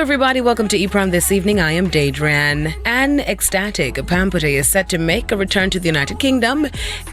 everybody, welcome to ePrime this evening. I am Daedran. An ecstatic Pamputtae is set to make a return to the United Kingdom,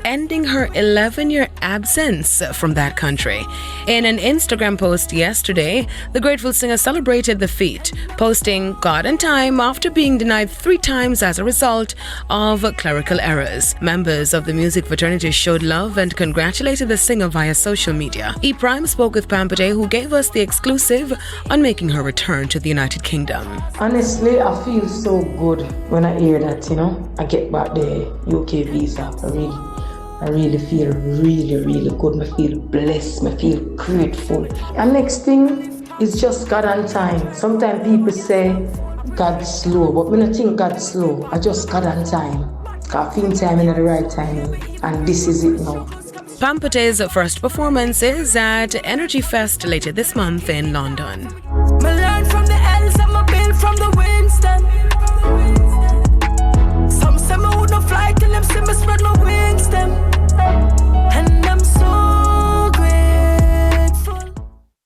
ending her 11-year absence from that country. In an Instagram post yesterday, the grateful singer celebrated the feat, posting "God and time" after being denied 3 times as a result of clerical errors. Members of the music fraternity showed love and congratulated the singer via social media. ePrime spoke with Pamputtae, who gave us the exclusive on making her return to the United Kingdom. Honestly, I feel so good when I hear that, I get back the UK visa. I really feel really good. I feel blessed. I feel grateful. And next thing is just God and time. Sometimes people say God's slow, but when I think God's slow, I just God and time. I feel time in the right time, and this is it now. Pamputtae's first performance is at Energy Fest later this month in London. Me learn from the L's and me build from the Winston. Some say me would not fly till them see me spread my wings them. And I'm so grateful.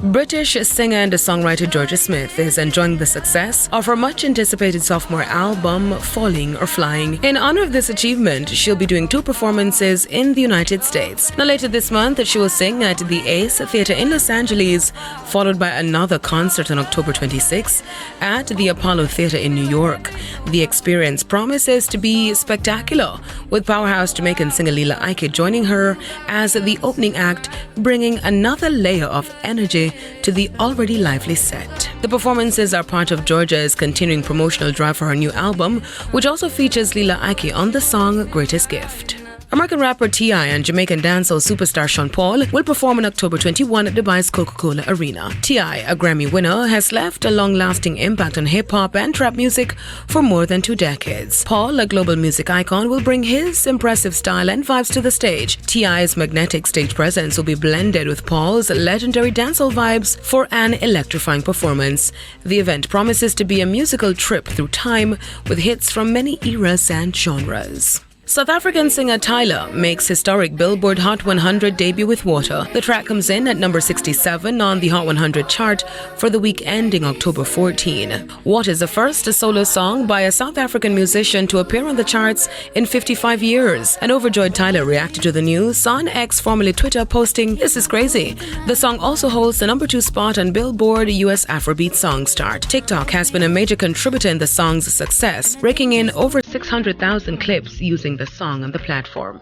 British singer and songwriter Georgia Smith is enjoying the success of her much-anticipated sophomore album, Falling or Flying. In honor of this achievement, she'll be doing 2 performances in the United States. Now, later this month, she will sing at the Ace Theatre in Los Angeles, followed by another concert on October 26 at the Apollo Theatre in New York. The experience promises to be spectacular, with powerhouse Jamaican singer Lila Ike joining her as the opening act, bringing another layer of energy to the already lively set. The performances are part of Georgia's continuing promotional drive for her new album, which also features Lila Ike on the song Greatest Gift. American rapper T.I. and Jamaican dancehall superstar Sean Paul will perform on October 21 at Dubai's Coca-Cola Arena. T.I., a Grammy winner, has left a long-lasting impact on hip-hop and trap music for more than 2 decades. Paul, a global music icon, will bring his impressive style and vibes to the stage. T.I.'s magnetic stage presence will be blended with Paul's legendary dancehall vibes for an electrifying performance. The event promises to be a musical trip through time with hits from many eras and genres. South African singer Tyler makes historic Billboard Hot 100 debut with Water. The track comes in at number 67 on the Hot 100 chart for the week ending October 14. Water is the first solo song by a South African musician to appear on the charts in 55 years. An overjoyed Tyler reacted to the news on X, formerly Twitter, posting, "This is crazy." The song also holds the number 2 spot on Billboard US Afrobeat Songs chart. TikTok has been a major contributor in the song's success, raking in over 600,000 clips using the song on the platform.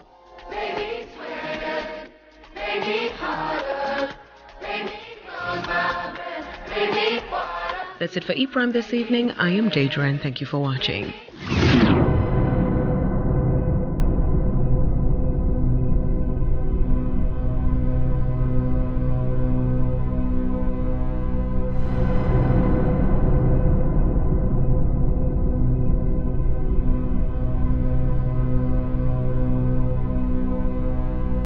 That's it for ePrime this evening. I am Daedran. Thank you for watching.